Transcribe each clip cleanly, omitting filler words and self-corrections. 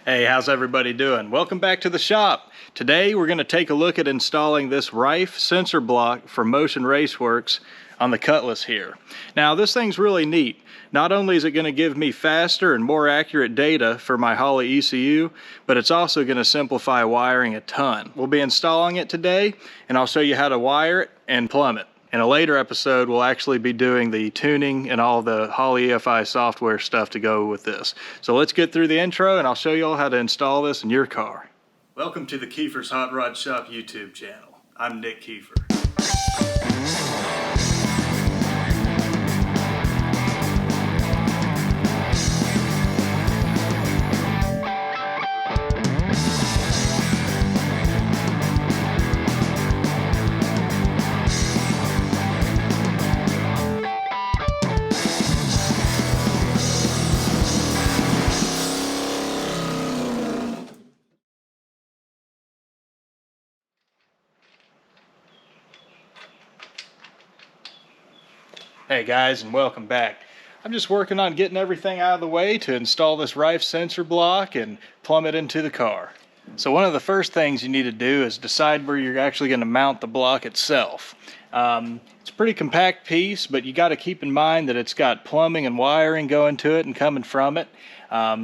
Hey, how's everybody doing? Welcome back to the shop. Today we're going to take a look at installing this Rife Sensor block from Motion Raceworks on the Cutlass here. Now this thing's really neat. Not only is it going to give me faster and more accurate data for my Holley ECU, but it's also going to simplify wiring a ton. We'll be installing it today and I'll show you how to wire it and plumb it. In a later episode, we'll actually be doing the tuning and all the Holley EFI software stuff to go with this. So let's get through the intro and I'll show you all how to install this in your car. Welcome to the Kiefer's Hot Rod Shop YouTube channel. I'm Nick Kiefer. Hey guys, and welcome back. I'm just working on getting everything out of the way to install this Rife sensor block and plumb it into the car. So one of the first things you need to do is decide where you're actually going to mount the block itself. It's a pretty compact piece, but you got to keep in mind that it's got plumbing and wiring going to it and coming from it.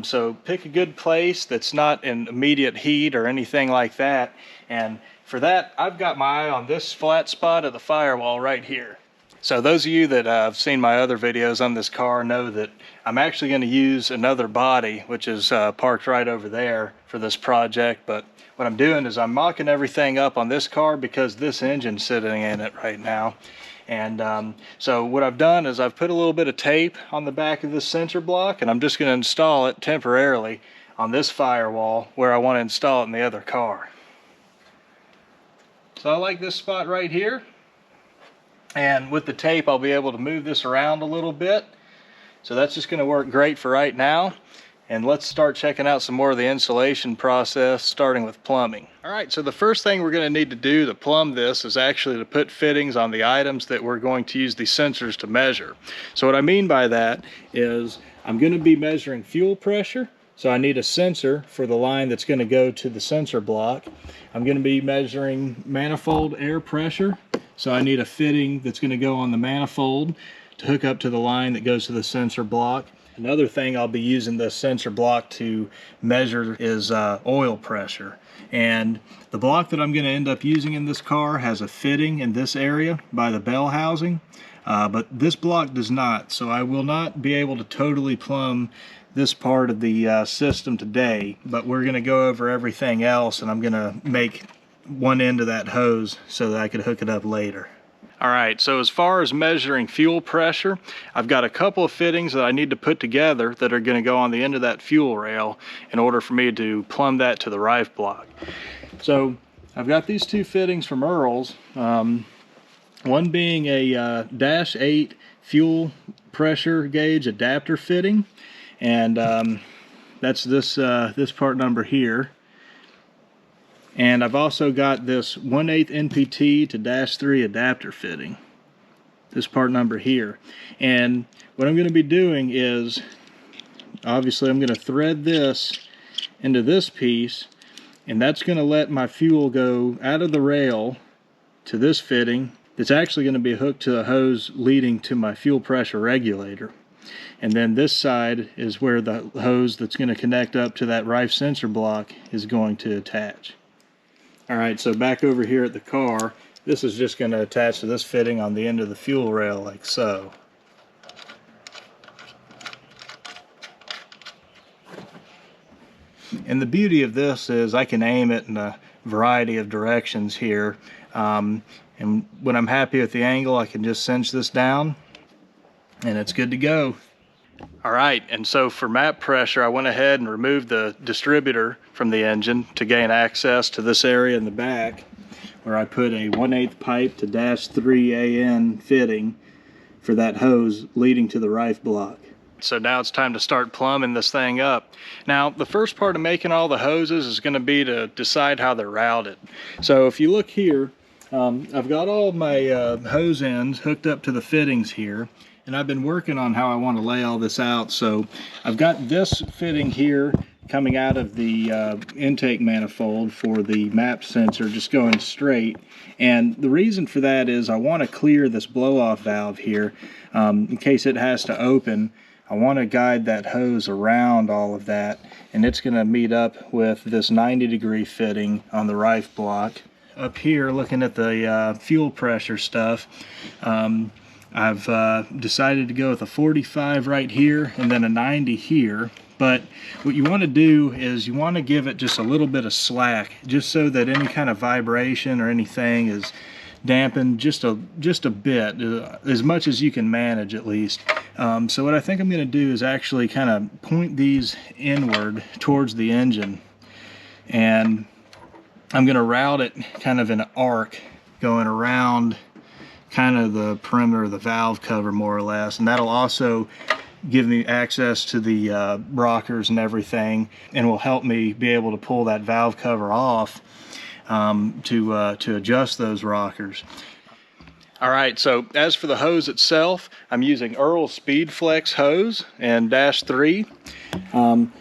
So pick a good place that's not in immediate heat or anything like that. And for that, I've got my eye on this flat spot of the firewall right here. So those of you that have seen my other videos on this car know that I'm actually going to use another body, which is parked right over there for this project. But what I'm doing is I'm mocking everything up on this car because this engine's sitting in it right now. And so what I've done is I've put a little bit of tape on the back of this sensor block, and I'm just going to install it temporarily on this firewall where I want to install it in the other car. So I like this spot right here. And with the tape, I'll be able to move this around a little bit. So that's just going to work great for right now. And let's start checking out some more of the installation process, starting with plumbing. All right, so the first thing we're going to need to do to plumb this is actually to put fittings on the items that we're going to use these sensors to measure. So what I mean by that is I'm going to be measuring fuel pressure. So I need a sensor for the line that's going to go to the sensor block. I'm going to be measuring manifold air pressure. So I need a fitting that's going to go on the manifold to hook up to the line that goes to the sensor block. Another thing I'll be using the sensor block to measure is oil pressure. And the block that I'm going to end up using in this car has a fitting in this area by the bell housing, but this block does not. So I will not be able to totally plumb this part of the system today, but we're going to go over everything else, and I'm going to make one end of that hose so that I could hook it up later. Alright, so as far as measuring fuel pressure, I've got a couple of fittings that I need to put together that are going to go on the end of that fuel rail in order for me to plumb that to the Rife block. So I've got these two fittings from Earl's, one being a Dash 8 fuel pressure gauge adapter fitting, and that's this part number here. And I've also got this 1/8 NPT to Dash 3 adapter fitting, this part number here. And what I'm going to be doing is, obviously I'm going to thread this into this piece, and that's going to let my fuel go out of the rail to this fitting that's actually going to be hooked to a hose leading to my fuel pressure regulator. And then this side is where the hose that's going to connect up to that Rife sensor block is going to attach. Alright, so back over here at the car, this is just going to attach to this fitting on the end of the fuel rail like so. And the beauty of this is I can aim it in a variety of directions here. And when I'm happy with the angle, I can just cinch this down and it's good to go. Alright, and so for map pressure, I went ahead and removed the distributor from the engine to gain access to this area in the back where I put a 1/8 pipe to Dash 3 AN fitting for that hose leading to the Rife block. So now it's time to start plumbing this thing up. Now the first part of making all the hoses is going to be to decide how they're routed. So if you look here, I've got all of my hose ends hooked up to the fittings here. And I've been working on how I want to lay all this out. So I've got this fitting here coming out of the intake manifold for the map sensor, just going straight. And the reason for that is I want to clear this blow-off valve here in case it has to open. I want to guide that hose around all of that, and it's going to meet up with this 90-degree fitting on the Rife block. Up here, looking at the fuel pressure stuff, I've decided to go with a 45 right here and then a 90 here. But what you want to do is you want to give it just a little bit of slack, just so that any kind of vibration or anything is dampened just a bit, as much as you can manage at least. So what I think I'm going to do is actually kind of point these inward towards the engine, and I'm going to route it kind of in an arc going around kind of the perimeter of the valve cover more or less, and that'll also give me access to the rockers and everything, and will help me be able to pull that valve cover off to adjust those rockers. All right, so as for the hose itself, I'm using Earl Speed Flex hose and -3.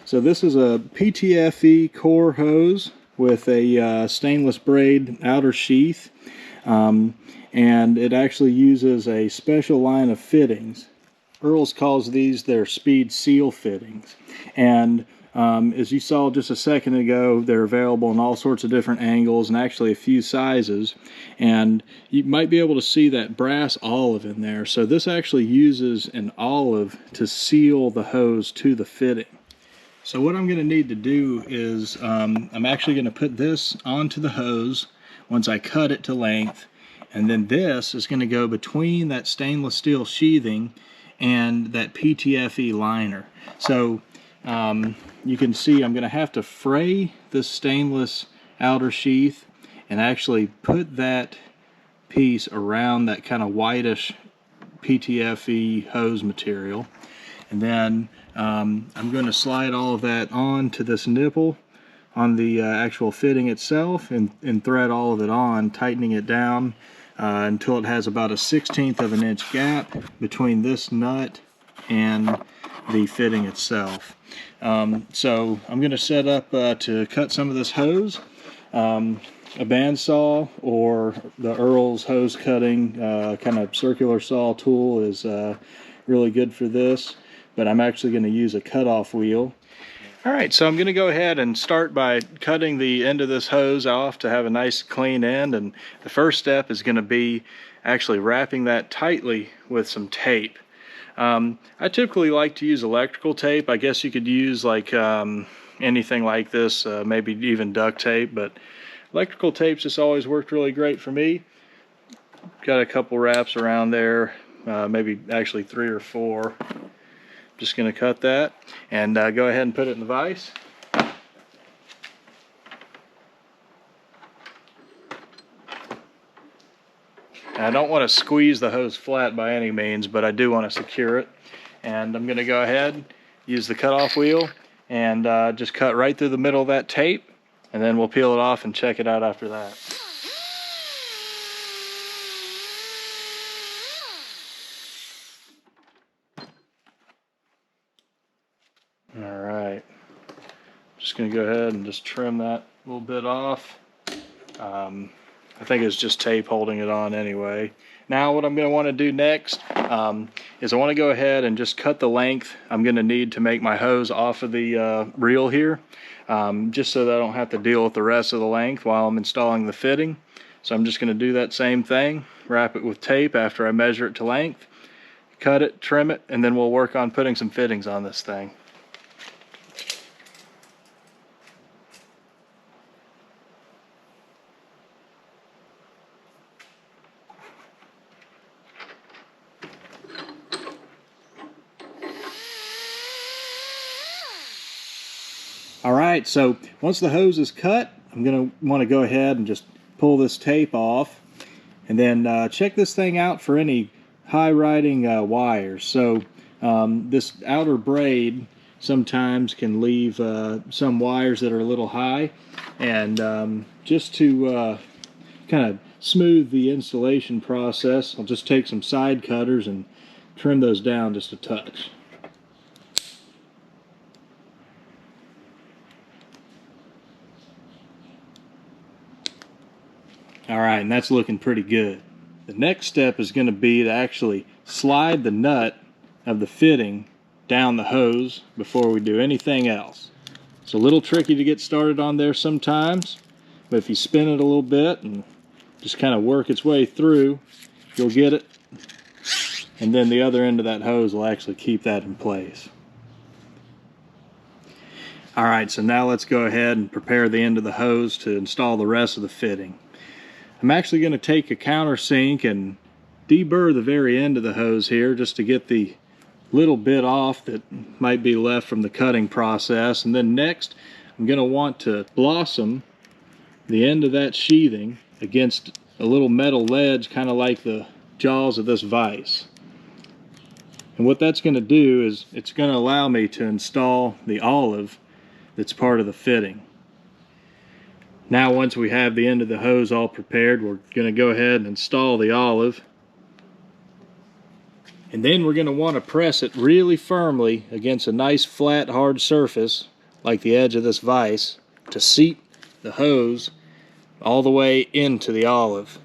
So this is a PTFE core hose with a stainless braid outer sheath, and it actually uses a special line of fittings. Earl's calls these their speed seal fittings, and as you saw just a second ago, they're available in all sorts of different angles and actually a few sizes, and you might be able to see that brass olive in there. So this actually uses an olive to seal the hose to the fitting. So what I'm going to need to do is I'm actually going to put this onto the hose once I cut it to length, and then this is going to go between that stainless steel sheathing and that PTFE liner. So you can see I'm going to have to fray this stainless outer sheath and actually put that piece around that kind of whitish PTFE hose material. And then I'm going to slide all of that onto this nipple on the actual fitting itself, and thread all of it on, tightening it down until it has about a 1/16 of an inch gap between this nut and the fitting itself. So I'm going to set up to cut some of this hose. A bandsaw or the Earl's hose cutting kind of circular saw tool is really good for this, but I'm actually going to use a cutoff wheel. All right, so I'm going to go ahead and start by cutting the end of this hose off to have a nice clean end, and the first step is going to be actually wrapping that tightly with some tape. I typically like to use electrical tape. I guess you could use like anything like this, maybe even duct tape, but electrical tape's just always worked really great for me. Got a couple wraps around there, maybe actually 3 or 4. Just going to cut that and go ahead and put it in the vise. I don't want to squeeze the hose flat by any means, but I do want to secure it. And I'm going to go ahead, use the cutoff wheel, and just cut right through the middle of that tape, and then we'll peel it off and check it out after that. Alright, just going to go ahead and just trim that little bit off. I think it's just tape holding it on anyway. Now what I'm going to want to do next is I want to go ahead and just cut the length I'm going to need to make my hose off of the reel here, just so that I don't have to deal with the rest of the length while I'm installing the fitting. So I'm just going to do that same thing, wrap it with tape after I measure it to length, cut it, trim it, and then we'll work on putting some fittings on this thing. Alright, so once the hose is cut, I'm going to want to go ahead and just pull this tape off, and then check this thing out for any high riding wires. So this outer braid sometimes can leave some wires that are a little high, and just to kind of smooth the installation process, I'll just take some side cutters and trim those down just a touch. All right, and that's looking pretty good. The next step is going to be to actually slide the nut of the fitting down the hose before we do anything else. It's a little tricky to get started on there sometimes, but if you spin it a little bit and just kind of work its way through, you'll get it. And then the other end of that hose will actually keep that in place. All right, so now let's go ahead and prepare the end of the hose to install the rest of the fitting. I'm actually going to take a countersink and deburr the very end of the hose here just to get the little bit off that might be left from the cutting process. And then next, I'm going to want to blossom the end of that sheathing against a little metal ledge, kind of like the jaws of this vise. And what that's going to do is it's going to allow me to install the olive that's part of the fitting. Now once we have the end of the hose all prepared, we're going to go ahead and install the olive. And then we're going to want to press it really firmly against a nice flat hard surface like the edge of this vise to seat the hose all the way into the olive.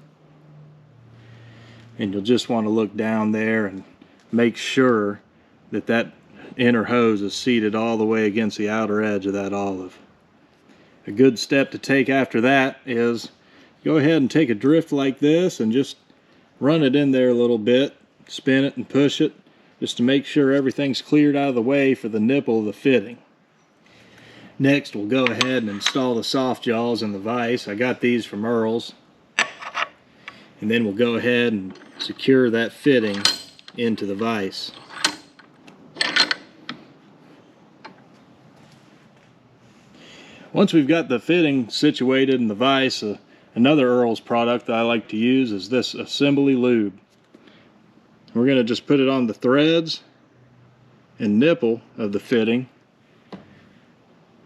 And you'll just want to look down there and make sure that that inner hose is seated all the way against the outer edge of that olive. A good step to take after that is go ahead and take a drift like this and just run it in there a little bit, spin it and push it just to make sure everything's cleared out of the way for the nipple of the fitting. Next, we'll go ahead and install the soft jaws in the vise. I got these from Earl's. And then we'll go ahead and secure that fitting into the vise. Once we've got the fitting situated in the vise, another Earl's product that I like to use is this assembly lube. We're going to just put it on the threads and nipple of the fitting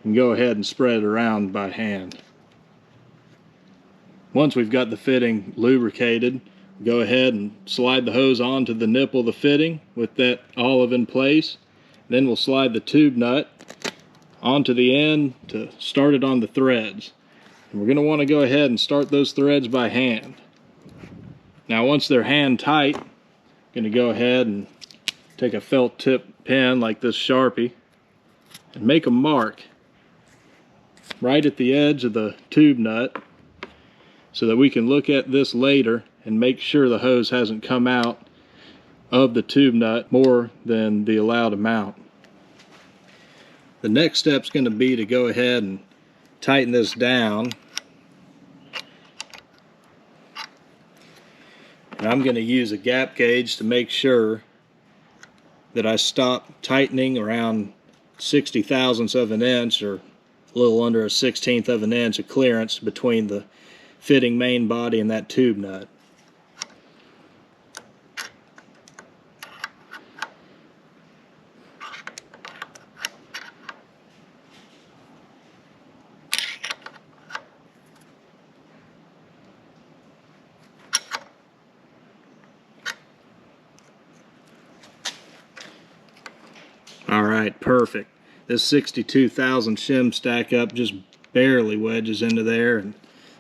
and go ahead and spread it around by hand. Once we've got the fitting lubricated, go ahead and slide the hose onto the nipple of the fitting with that olive in place. Then we'll slide the tube nut onto the end to start it on the threads. And we're going to want to go ahead and start those threads by hand. Now once they're hand tight, I'm going to go ahead and take a felt tip pen like this Sharpie and make a mark right at the edge of the tube nut so that we can look at this later and make sure the hose hasn't come out of the tube nut more than the allowed amount. The next step is going to be to go ahead and tighten this down. And I'm going to use a gap gauge to make sure that I stop tightening around 60 thousandths of an inch, or a little under a 1/16 of an inch of clearance between the fitting main body and that tube nut. Alright, perfect. This 62,000 shim stack up just barely wedges into there, and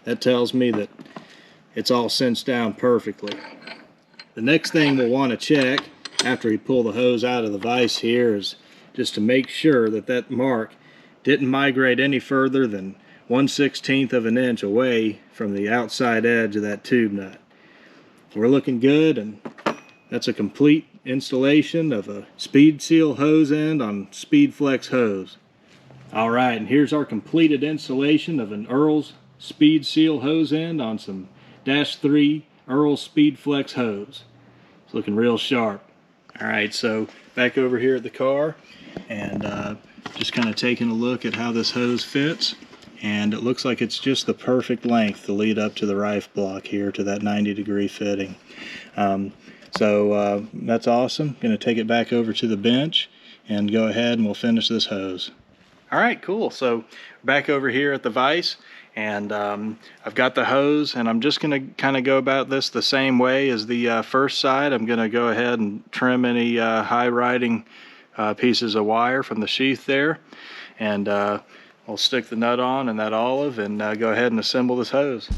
that tells me that it's all cinched down perfectly. The next thing we'll want to check after we pull the hose out of the vise here is just to make sure that that mark didn't migrate any further than 1/16 of an inch away from the outside edge of that tube nut. We're looking good, and that's a complete installation of a Speed Seal hose end on Speed Flex hose. Alright, and here's our completed installation of an Earl's Speed Seal hose end on some -3 Earl Speed Flex hose. It's looking real sharp. Alright, so back over here at the car, and just kind of taking a look at how this hose fits, and it looks like it's just the perfect length to lead up to the Rife block here to that 90-degree fitting. So that's awesome. Going to take it back over to the bench and go ahead and we'll finish this hose. Alright, cool. So back over here at the vise, and I've got the hose, and I'm just going to kind of go about this the same way as the first side. I'm going to go ahead and trim any high riding pieces of wire from the sheath there, and I'll stick the nut on and that olive and go ahead and assemble this hose.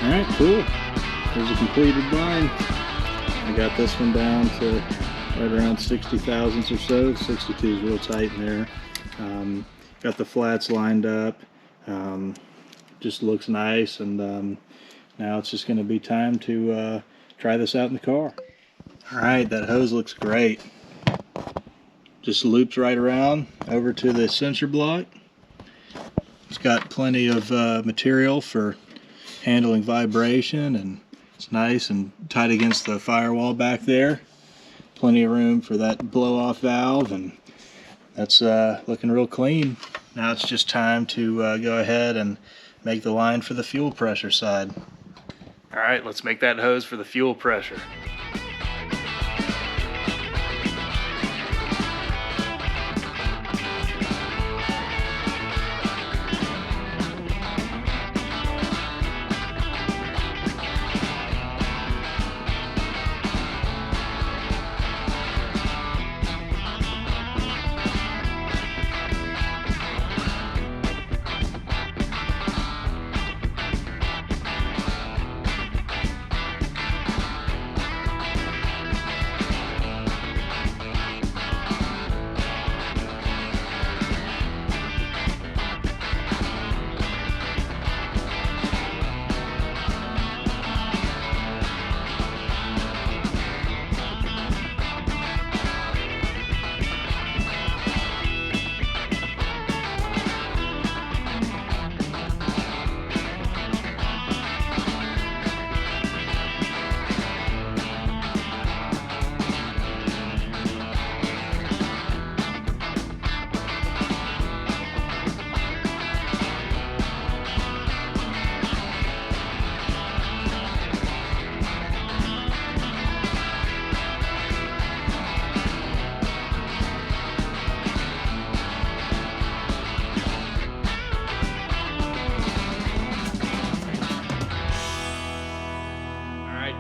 Alright, cool. There's a completed line. I got this one down to right around 60 thousandths or so. 62 is real tight in there. Got the flats lined up. Just looks nice, and now it's just going to be time to try this out in the car. Alright, that hose looks great. Just loops right around over to the sensor block. It's got plenty of material for handling vibration, and it's nice and tight against the firewall back there. Plenty of room for that blow-off valve, and that's looking real clean. Now it's just time to go ahead and make the line for the fuel pressure side. Alright, let's make that hose for the fuel pressure.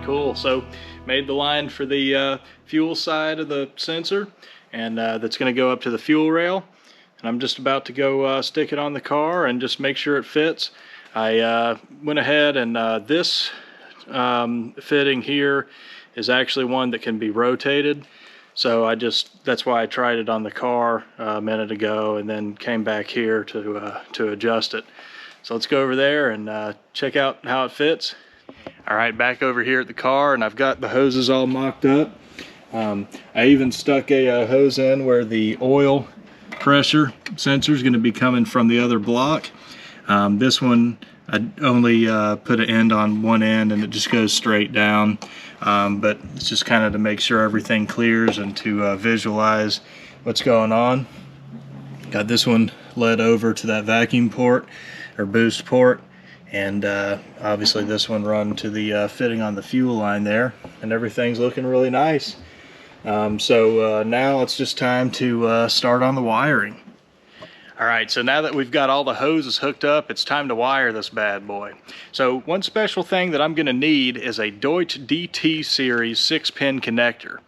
Cool, so made the line for the fuel side of the sensor, and that's going to go up to the fuel rail, and I'm just about to go stick it on the car and just make sure it fits. I went ahead and this fitting here is actually one that can be rotated, so that's why I tried it on the car a minute ago and then came back here to adjust it. So let's go over there and check out how it fits. Alright, back over here at the car, and I've got the hoses all mocked up. I even stuck a hose in where the oil pressure sensor is going to be coming from the other block. This one, I only put an end on one end and it just goes straight down. But it's just kind of to make sure everything clears and to visualize what's going on. Got this one led over to that vacuum port or boost port. And obviously this one run to the fitting on the fuel line there, and everything's looking really nice. So now it's just time to start on the wiring. Alright, so now that we've got all the hoses hooked up, it's time to wire this bad boy. So one special thing that I'm going to need is a Deutsch DT series 6-pin connector.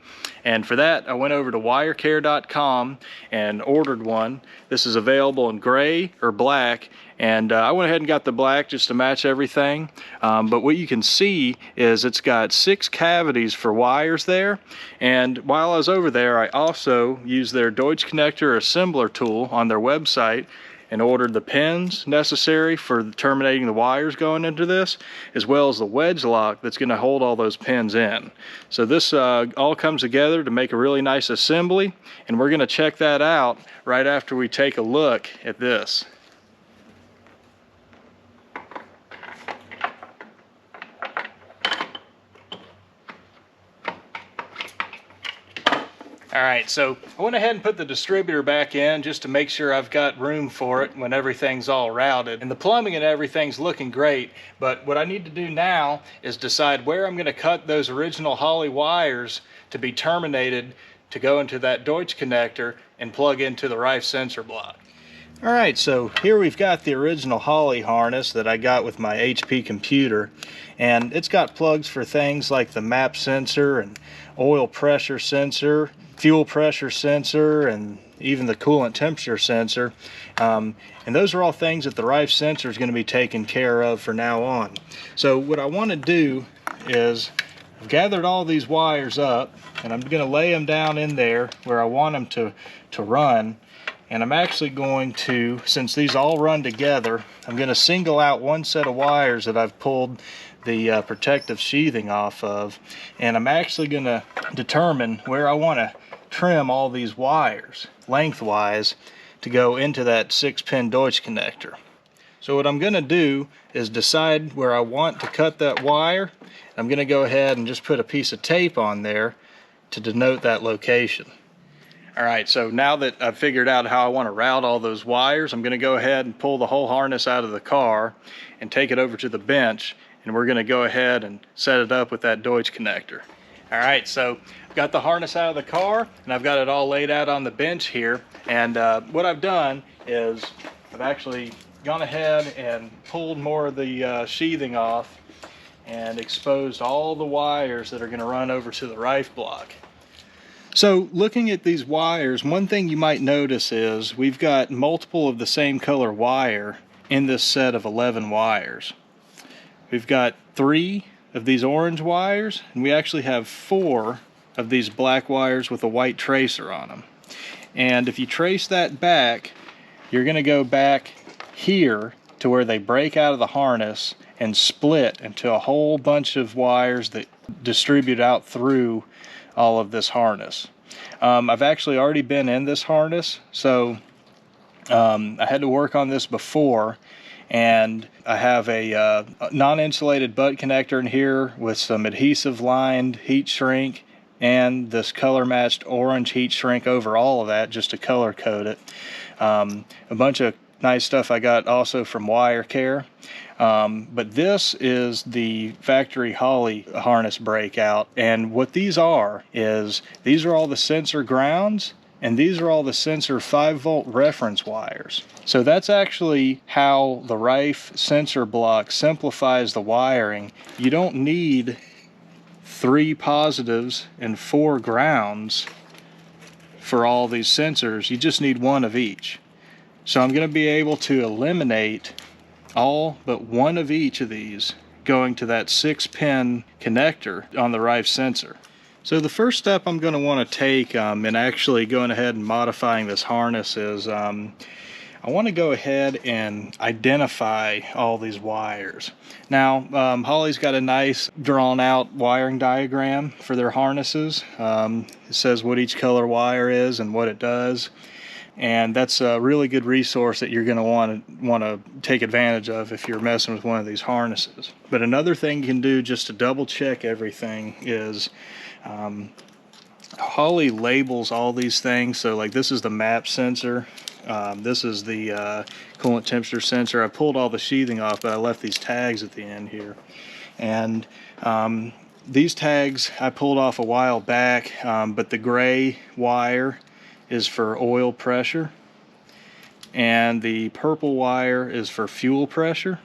And for that, I went over to WireCare.com and ordered one. This is available in gray or black, and I went ahead and got the black just to match everything. But what you can see is it's got 6 cavities for wires there. And while I was over there, I also used their Deutsch connector assembler tool on their website and ordered the pins necessary for terminating the wires going into this, as well as the wedge lock that's going to hold all those pins in. So this all comes together to make a really nice assembly, and we're going to check that out right after we take a look at this. Alright, so I went ahead and put the distributor back in just to make sure I've got room for it when everything's all routed. And the plumbing and everything's looking great, but what I need to do now is decide where I'm going to cut those original Holley wires to be terminated to go into that Deutsch connector and plug into the Rife sensor block. Alright, so here we've got the original Holley harness that I got with my HP computer, and it's got plugs for things like the map sensor and oil pressure sensor, fuel pressure sensor, and even the coolant temperature sensor. And those are all things that the Rife sensor is going to be taken care of from now on. So what I want to do is I've gathered all these wires up, and I'm going to lay them down in there where I want them to run. And I'm actually going to, since these all run together, I'm going to single out one set of wires that I've pulled the protective sheathing off of, and I'm actually going to determine where I want to trim all these wires lengthwise to go into that 6-pin Deutsch connector. So what I'm going to do is decide where I want to cut that wire. I'm going to go ahead and just put a piece of tape on there to denote that location. Alright, so now that I've figured out how I want to route all those wires, I'm going to go ahead and pull the whole harness out of the car and take it over to the bench, and we're going to go ahead and set it up with that Deutsch connector. Alright, so I've got the harness out of the car, and I've got it all laid out on the bench here, and what I've done is I've actually gone ahead and pulled more of the sheathing off and exposed all the wires that are going to run over to the Rife block. So looking at these wires, one thing you might notice is we've got multiple of the same color wire in this set of 11 wires. We've got 3 of these orange wires, and we actually have 4 of these black wires with a white tracer on them. And if you trace that back, you're going to go back here to where they break out of the harness and split into a whole bunch of wires that distribute out through all of this harness. I've actually already been in this harness, so I had to work on this before, and I have a non-insulated butt connector in here with some adhesive lined heat shrink and this color matched orange heat shrink over all of that just to color code it. A bunch of nice stuff I got also from WireCare. But this is the factory Holley harness breakout, and what these are is these are all the sensor grounds, and these are all the sensor 5-volt reference wires. So that's actually how the Rife sensor block simplifies the wiring. You don't need 3 positives and 4 grounds for all these sensors. You just need 1 of each. So I'm going to be able to eliminate all but 1 of each of these going to that 6-pin connector on the Rife sensor. So the first step I'm going to want to take in actually going ahead and modifying this harness is I want to go ahead and identify all these wires. Now Holley's got a nice drawn out wiring diagram for their harnesses. It says what each color wire is and what it does. And that's a really good resource that you're going to want to take advantage of if you're messing with one of these harnesses. But another thing you can do just to double check everything is Holley labels all these things. So like this is the map sensor. This is the coolant temperature sensor. I pulled all the sheathing off, but I left these tags at the end here. And these tags I pulled off a while back, but the gray wire is for oil pressure, and the purple wire is for fuel pressure.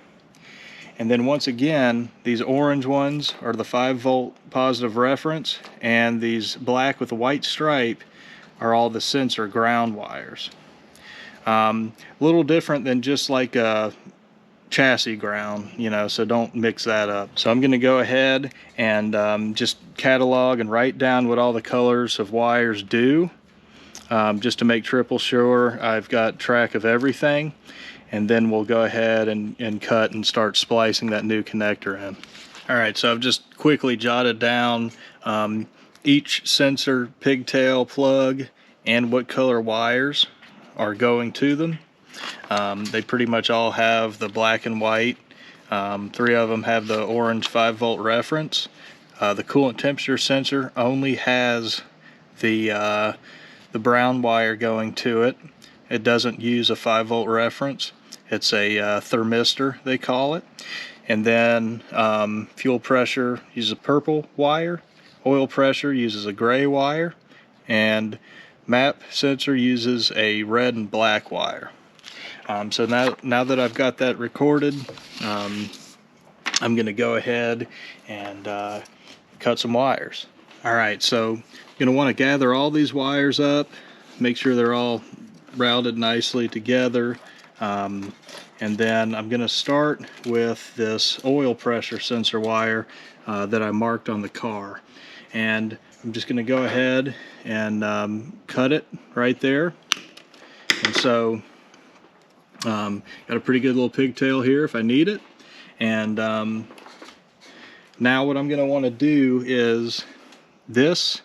And then once again, these orange ones are the 5-volt positive reference, and these black with a white stripe are all the sensor ground wires. A little different than just like a chassis ground, you know, so don't mix that up. So I'm going to go ahead and just catalog and write down what all the colors of wires do. Just to make triple sure I've got track of everything, and then we'll go ahead and cut and start splicing that new connector in. Alright, so I've just quickly jotted down each sensor pigtail plug and what color wires are going to them. They pretty much all have the black and white. 3 of them have the orange 5-volt reference. The coolant temperature sensor only has the brown wire going to it. It doesn't use a 5-volt reference. It's a thermistor, they call it. And then fuel pressure uses a purple wire, oil pressure uses a gray wire, and map sensor uses a red and black wire. So now that I've got that recorded, I'm going to go ahead and cut some wires. Alright, so you're going to want to gather all these wires up make sure they're all routed nicely together. And then I'm going to start with this oil pressure sensor wire that I marked on the car. And I'm just going to go ahead and cut it right there. And so got a pretty good little pigtail here if I need it. And now what I'm going to want to do is this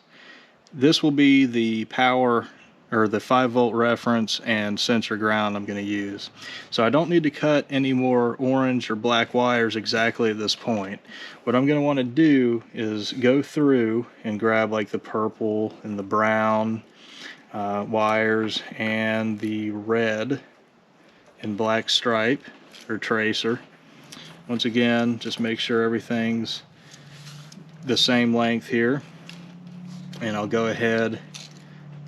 will be the power, or the 5-volt reference and sensor ground I'm going to use. So I don't need to cut any more orange or black wires exactly at this point. What I'm going to want to do is go through and grab like the purple and the brown wires and the red and black stripe or tracer. Once again, just make sure everything's the same length here. And I'll go ahead,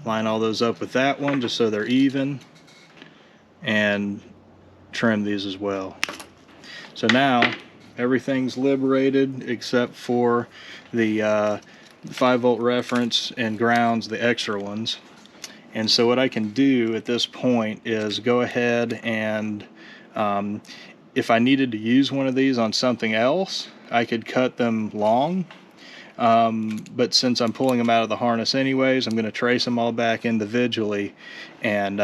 line all those up with that one just so they're even, and trim these as well. So now everything's liberated except for the 5-volt reference and grounds, the extra ones. And so what I can do at this point is go ahead and if I needed to use one of these on something else, I could cut them long. But since I'm pulling them out of the harness anyways, I'm going to trace them all back individually and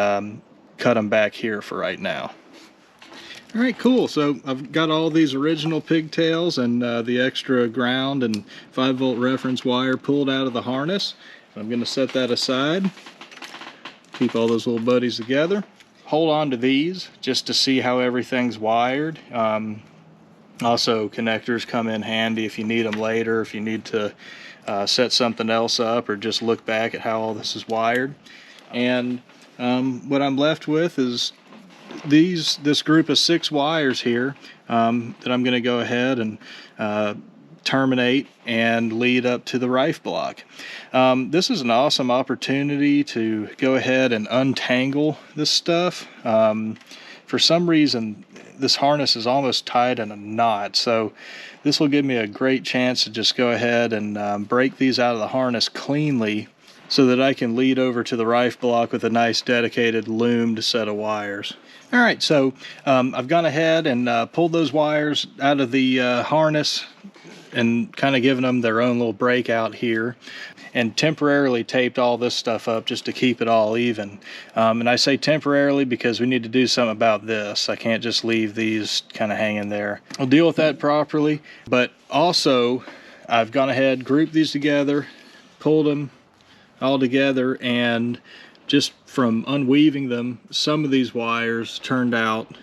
cut them back here for right now. Alright, cool. So I've got all these original pigtails and the extra ground and 5-volt reference wire pulled out of the harness. I'm going to set that aside. Keep all those little buddies together. Hold on to these just to see how everything's wired. Also, connectors come in handy if you need them later, if you need to set something else up or just look back at how all this is wired. And what I'm left with is this group of 6 wires here that I'm going to go ahead and terminate and lead up to the Rife block. This is an awesome opportunity to go ahead and untangle this stuff. For some reason, this harness is almost tied in a knot, so this will give me a great chance to just go ahead and break these out of the harness cleanly so that I can lead over to the Rife block with a nice dedicated loomed set of wires. Alright, so I've gone ahead and pulled those wires out of the harness and kind of given them their own little breakout here, and temporarily taped all this stuff up just to keep it all even. And I say temporarily because we need to do something about this. I can't just leave these kind of hanging there. I'll deal with that properly, but also I've gone ahead, grouped these together, pulled them all together, and just from unweaving them, some of these wires turned out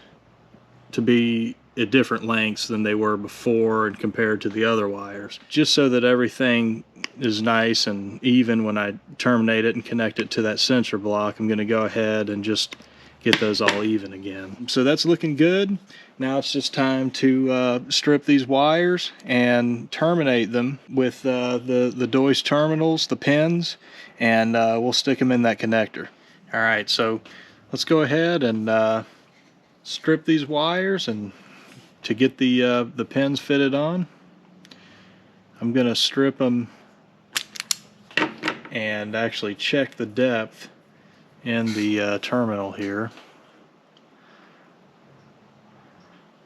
to be at different lengths than they were before and compared to the other wires. Just so that everything is nice and even when I terminate it and connect it to that sensor block, I'm going to go ahead and just get those all even again. So that's looking good. Now it's just time to strip these wires and terminate them with the Deutsch terminals, the pins, and we'll stick them in that connector. Alright, so let's go ahead and strip these wires, and to get the pins fitted on, I'm going to strip them and actually check the depth in the terminal here.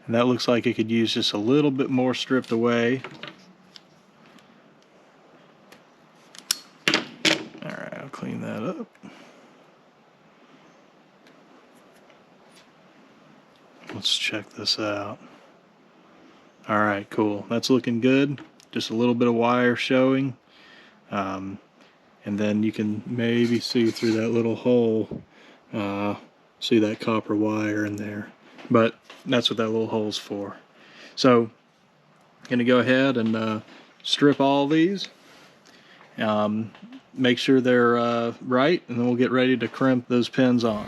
And that looks like it could use just a little bit more stripped away. Alright, I'll clean that up. Let's check this out. Alright, cool. That's looking good. Just a little bit of wire showing. And then you can maybe see through that little hole, see that copper wire in there. But that's what that little hole's for. So, I'm going to go ahead and strip all these. Make sure they're right, and then we'll get ready to crimp those pins on.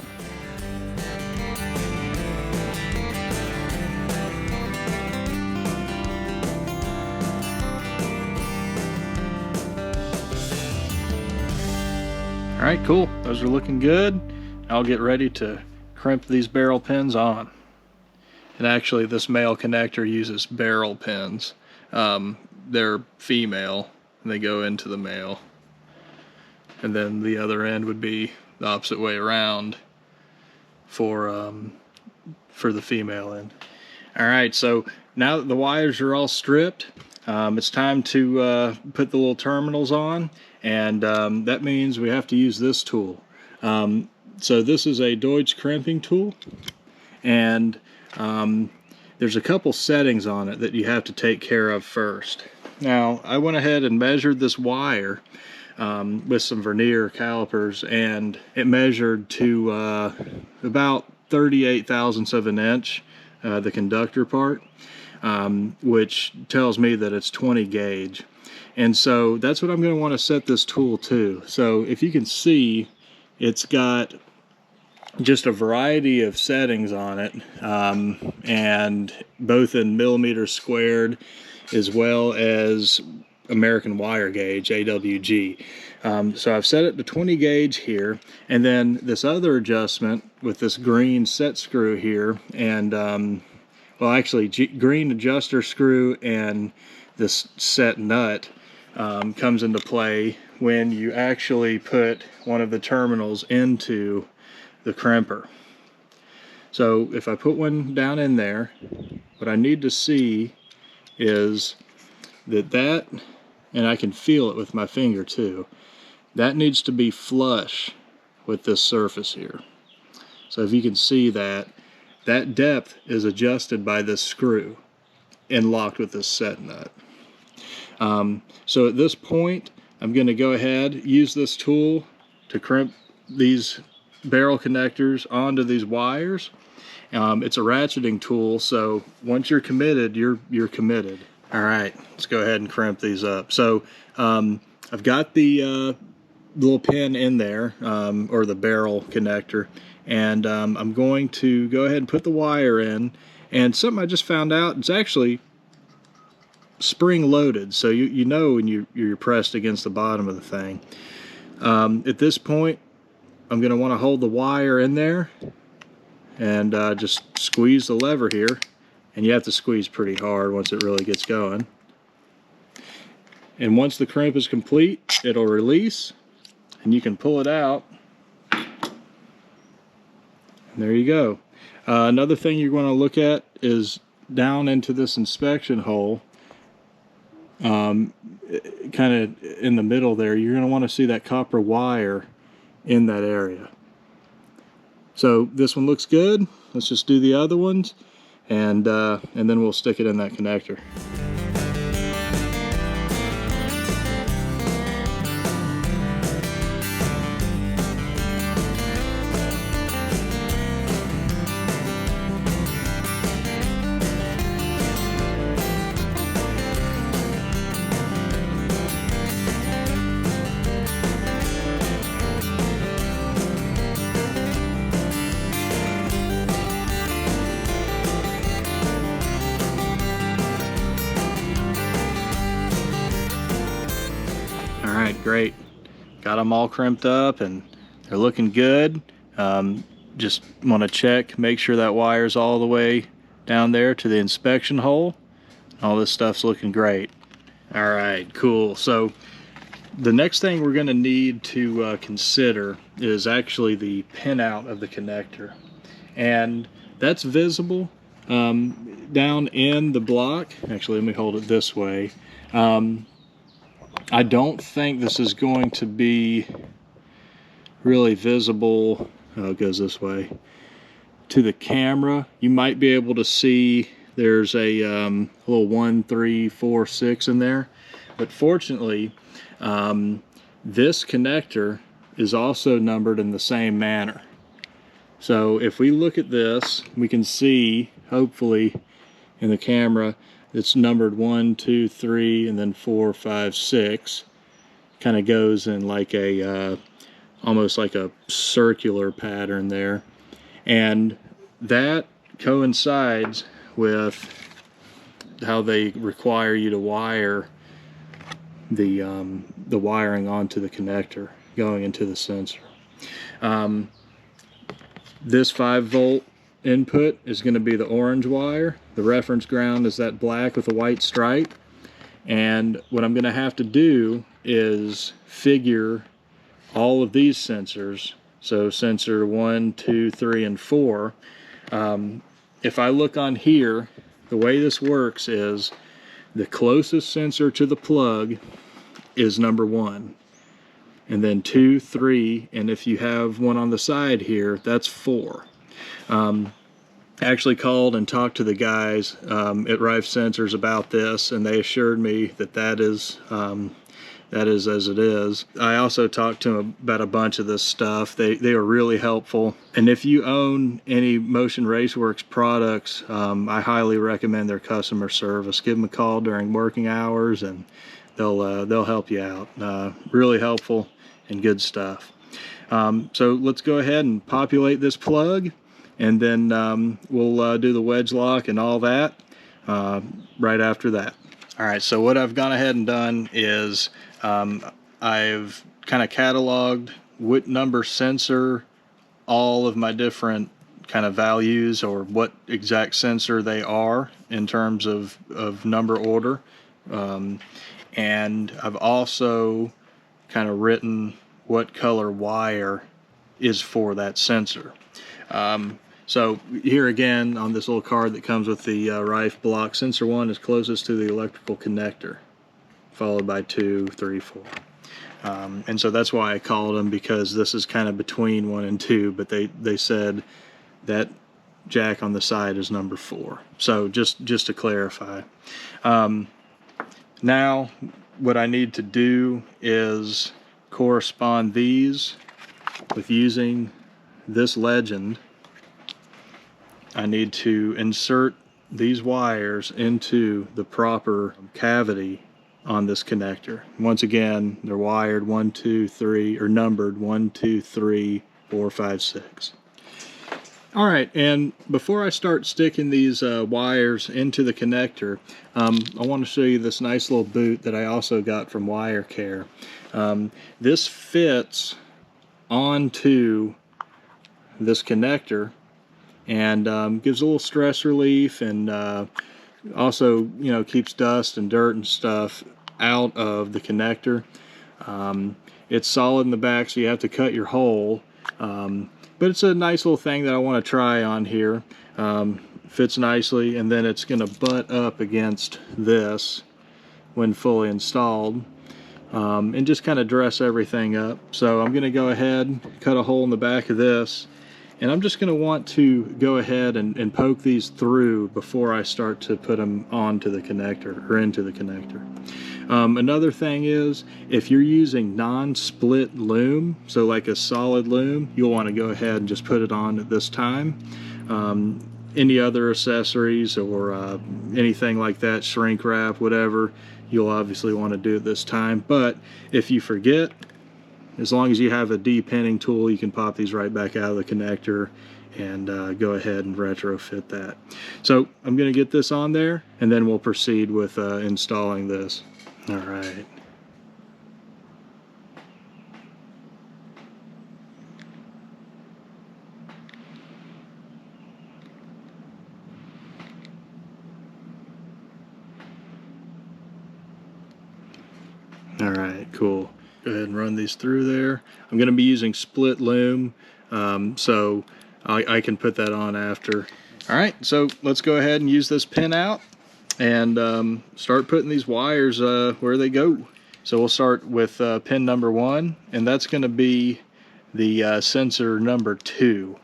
Alright, cool. Those are looking good. I'll get ready to crimp these barrel pins on. And actually, this male connector uses barrel pins. They're female, and they go into the male. And then the other end would be the opposite way around for the female end. All right, so now that the wires are all stripped, it's time to put the little terminals on, and that means we have to use this tool. So this is a Deutsch crimping tool, and there's a couple settings on it that you have to take care of first. Now, I went ahead and measured this wire with some vernier calipers, and it measured to about 38 thousandths of an inch, the conductor part, which tells me that it's 20 gauge. And so that's what I'm going to want to set this tool to. So if you can see, it's got just a variety of settings on it, and both in millimeters squared as well as American wire gauge, AWG. So I've set it to 20 gauge here, and then this other adjustment with this green set screw here, and well, actually green adjuster screw and this set nut comes into play when you actually put one of the terminals into the crimper. So if I put one down in there, what I need to see is that, and I can feel it with my finger too, that needs to be flush with this surface here. So if you can see that depth is adjusted by this screw and locked with this set nut. So at this point, I'm going to go ahead, use this tool to crimp these barrel connectors onto these wires. It's a ratcheting tool, so once you're committed, you're committed. All right, let's go ahead and crimp these up. So I've got the little pin in there, or the barrel connector, and I'm going to go ahead and put the wire in. And something I just found out, it's actually spring loaded, so you know when you're pressed against the bottom of the thing. At this point, I'm going to want to hold the wire in there and just squeeze the lever here, and you have to squeeze pretty hard once it really gets going. And once the crimp is complete, it'll release and you can pull it out, and there you go. Another thing you're going to look at is down into this inspection hole, kind of in the middle there. You're going to want to see that copper wire in that area. So this one looks good. Let's just do the other ones, and then we'll stick it in that connector. Great, got them all crimped up and they're looking good. Just want to check, make sure that wire's all the way down there to the inspection hole. All this stuff's looking great. All right, cool. So the next thing we're going to need to consider is actually the pinout of the connector, and that's visible down in the block. Actually, let me hold it this way. I don't think this is going to be really visible. Oh, it goes this way to the camera. You might be able to see there's a little 1, 3, 4, 6 in there, but fortunately this connector is also numbered in the same manner. So if we look at this, we can see, hopefully in the camera, it's numbered 1, 2, 3, and then 4, 5, 6. Kind of goes in like a almost like a circular pattern there, and that coincides with how they require you to wire the wiring onto the connector going into the sensor. This 5-volt input is going to be the orange wire. The reference ground is that black with a white stripe. And what I'm going to have to do is figure all of these sensors So sensor 1, 2, 3, and 4. If I look on here, the way this works is the closest sensor to the plug is number 1. And then 2, 3, and if you have one on the side here, that's 4. I actually called and talked to the guys at Rife Sensors about this, and they assured me that that is as it is. I also talked to them about a bunch of this stuff. They were really helpful. And if you own any Motion Raceworks products, I highly recommend their customer service. Give them a call during working hours, and they'll help you out. Really helpful and good stuff. So let's go ahead and populate this plug, and then we'll do the wedge lock and all that right after that. All right, so what I've gone ahead and done is I've kind of cataloged what number sensor all of my different kind of values, or what exact sensor they are in terms of number order. And I've also kind of written what color wire is for that sensor. So here again on this little card that comes with the Rife block, sensor 1 is closest to the electrical connector, followed by 2, 3, 4. And so that's why I called them, because this is kind of between 1 and 2, but they said that jack on the side is number 4. So just to clarify. Now what I need to do is correspond these with using this legend. I need to insert these wires into the proper cavity on this connector. Once again, they're wired 1, 2, 3, or numbered 1, 2, 3, 4, 5, 6. All right, and before I start sticking these wires into the connector, I want to show you this nice little boot that I also got from WireCare. This fits onto this connector and gives a little stress relief, and also, you know, keeps dust and dirt and stuff out of the connector. It's solid in the back, so you have to cut your hole. But it's a nice little thing that I want to try on here. Fits nicely, and then it's going to butt up against this when fully installed, and just kind of dress everything up. So I'm going to go ahead, cut a hole in the back of this, and I'm just going to want to go ahead and poke these through before I start to put them onto the connector, or into the connector. Another thing is, if you're using non-split loom, so like a solid loom, you'll want to go ahead and just put it on at this time. Any other accessories or anything like that, shrink wrap, whatever, you'll obviously want to do at this time. But if you forget, as long as you have a de-pinning tool, you can pop these right back out of the connector and go ahead and retrofit that. So I'm going to get this on there, and then we'll proceed with installing this. All right. All right, cool. Go ahead and run these through there. I'm going to be using split loom, so I can put that on after. All right, so let's go ahead and use this pin out and start putting these wires where they go. So we'll start with pin number 1, and that's going to be the sensor number 2.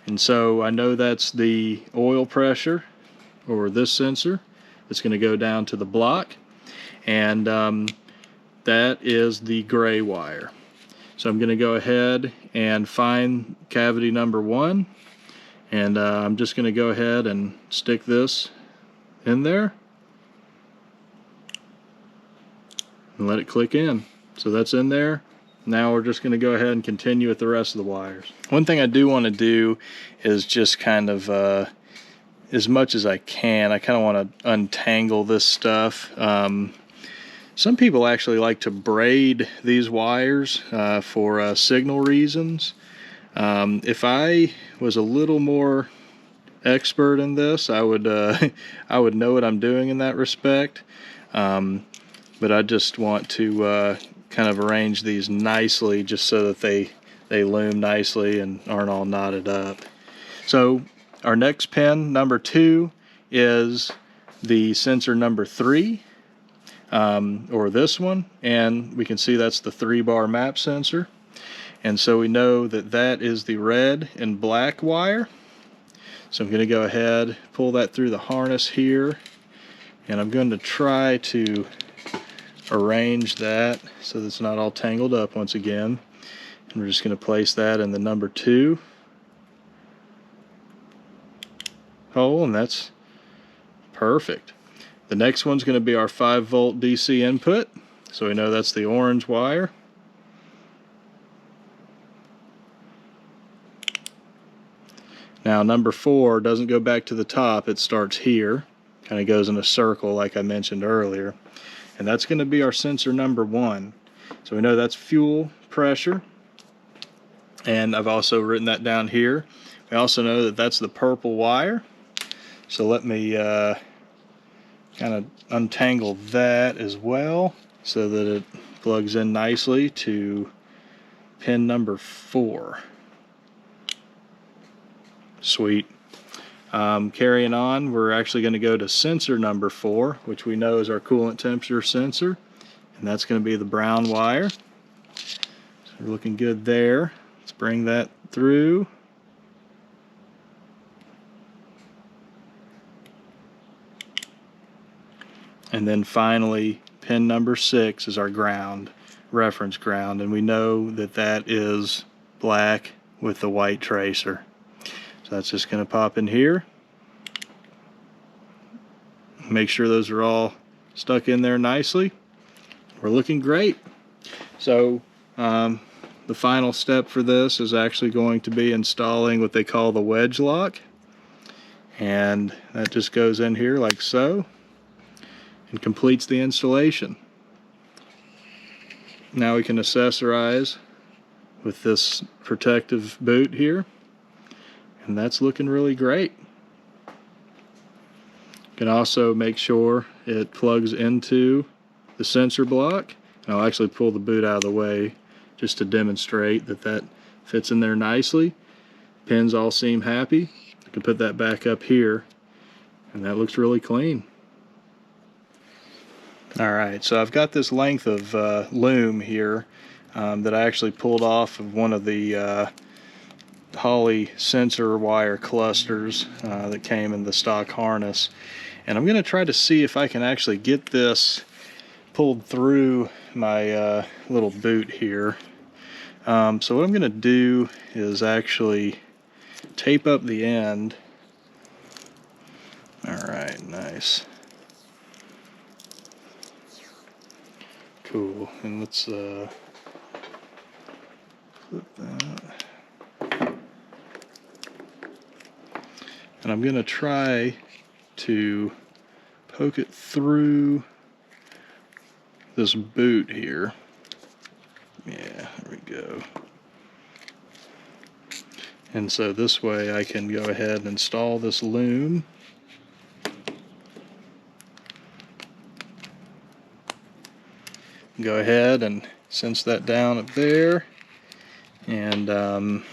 And so I know that's the oil pressure, or this sensor. It's going to go down to the block, and that is the gray wire. So I'm going to go ahead and find cavity number 1, and I'm just going to go ahead and stick this in there and let it click in. So that's in there. Now we're just going to go ahead and continue with the rest of the wires. One thing I do want to do is just kind of, as much as I can, I kind of want to untangle this stuff. Some people actually like to braid these wires for signal reasons. If I was a little more expert in this, I would know what I'm doing in that respect. But I just want to kind of arrange these nicely, just so that they they loom nicely and aren't all knotted up. So our next pin, number 2, is the sensor number 3, or this one, and we can see that's the 3-bar map sensor. And so we know that that is the red and black wire. So I'm going to go ahead, pull that through the harness here, and I'm going to try to arrange that so that it's not all tangled up once again. And we're just going to place that in the number 2 hole, and that's perfect. The next one's going to be our 5-volt DC input, so we know that's the orange wire. Now number 4 doesn't go back to the top, it starts here, kind of goes in a circle like I mentioned earlier, and that's going to be our sensor number 1. So we know that's fuel pressure, and I've also written that down here. We also know that that's the purple wire, so let me kind of untangle that as well so that it plugs in nicely to pin number 4. Sweet. Carrying on, we're actually going to go to sensor number 4, which we know is our coolant temperature sensor, and that's going to be the brown wire. So we're looking good there. Let's bring that through. And then finally, pin number 6 is our ground, reference ground, and we know that that is black with the white tracer. So that's just going to pop in here. Make sure those are all stuck in there nicely. We're looking great. So the final step for this is actually going to be installing what they call the wedge lock, and that just goes in here like so and completes the installation. Now we can accessorize with this protective boot here, and that's looking really great. You can also make sure it plugs into the sensor block, and I'll actually pull the boot out of the way just to demonstrate that that fits in there nicely. Pins all seem happy. I can put that back up here, and that looks really clean. Alright, so I've got this length of loom here that I actually pulled off of one of the Holley sensor wire clusters that came in the stock harness, and I'm going to try to see if I can actually get this pulled through my little boot here. So what I'm going to do is actually tape up the end. Alright, nice. Cool, and let's flip that. And I'm going to try to poke it through this boot here. Yeah, there we go. And so this way I can go ahead and install this loom. Go ahead and cinch that down up there, and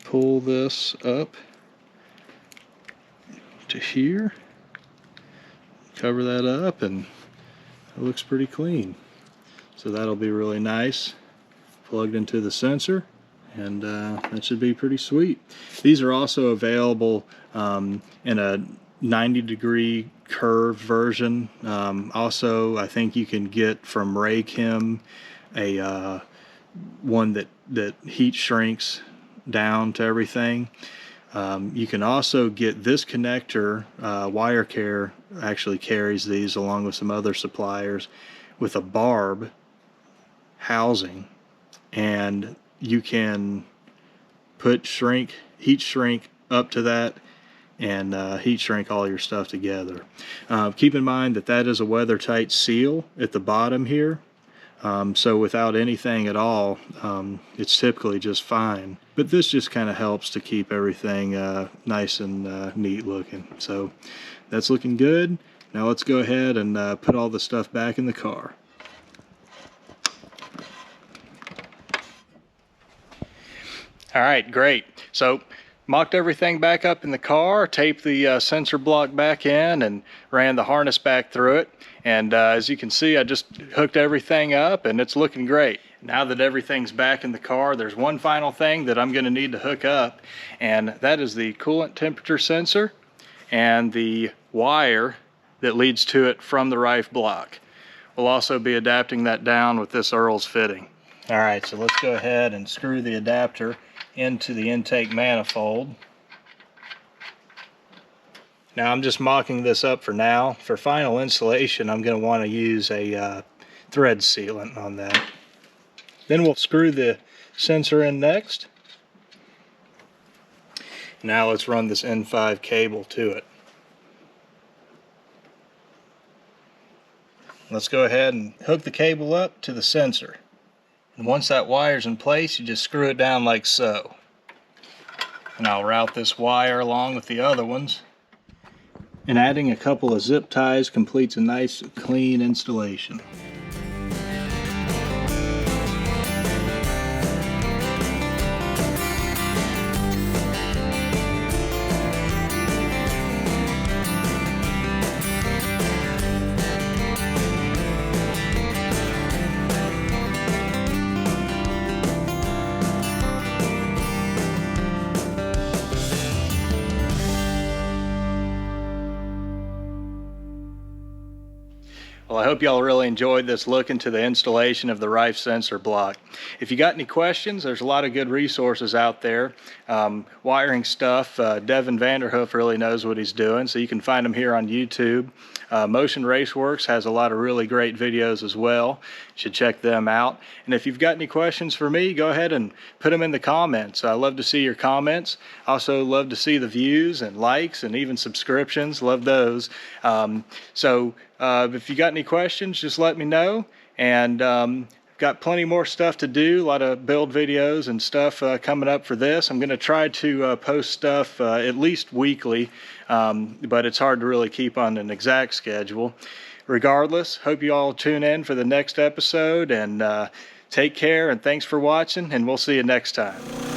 pull this up to here, cover that up, and it looks pretty clean. So that'll be really nice plugged into the sensor, and that should be pretty sweet. These are also available in a 90-degree curved version. Also, I think you can get from WireCare a one that heat shrinks down to everything. You can also get this connector. WireCare actually carries these along with some other suppliers with a barb housing, and you can put heat shrink up to that, and heat shrink all your stuff together. Keep in mind that that is a weather tight seal at the bottom here, so without anything at all, it's typically just fine, but this just kind of helps to keep everything nice and neat looking. So that's looking good. Now let's go ahead and put all the stuff back in the car. All right, great. So mocked everything back up in the car, taped the sensor block back in, and ran the harness back through it. And as you can see, I just hooked everything up and it's looking great. Now that everything's back in the car, there's one final thing that I'm going to need to hook up, and that is the coolant temperature sensor and the wire that leads to it from the Rife block. We'll also be adapting that down with this Earl's fitting. All right, so let's go ahead and screw the adapter into the intake manifold. Now I'm just mocking this up for now. For final installation, I'm going to want to use a thread sealant on that. Then we'll screw the sensor in next. Now let's run this N5 cable to it. Let's go ahead and hook the cable up to the sensor. And once that wire's in place, you just screw it down like so. And I'll route this wire along with the other ones. And adding a couple of zip ties completes a nice clean installation. Well, I hope y'all really enjoyed this look into the installation of the Rife sensor block. If you got any questions, there's a lot of good resources out there. Wiring stuff, Devin Vanderhoof really knows what he's doing, so you can find him here on YouTube. Motion Raceworks has a lot of really great videos as well. You should check them out. And if you've got any questions for me, go ahead and put them in the comments. I love to see your comments. Also love to see the views and likes and even subscriptions. Love those. If you got any questions, just let me know. And got plenty more stuff to do, a lot of build videos and stuff coming up for this. I'm going to try to post stuff at least weekly, but it's hard to really keep on an exact schedule. Regardless, hope you all tune in for the next episode, and take care, and thanks for watching, and we'll see you next time.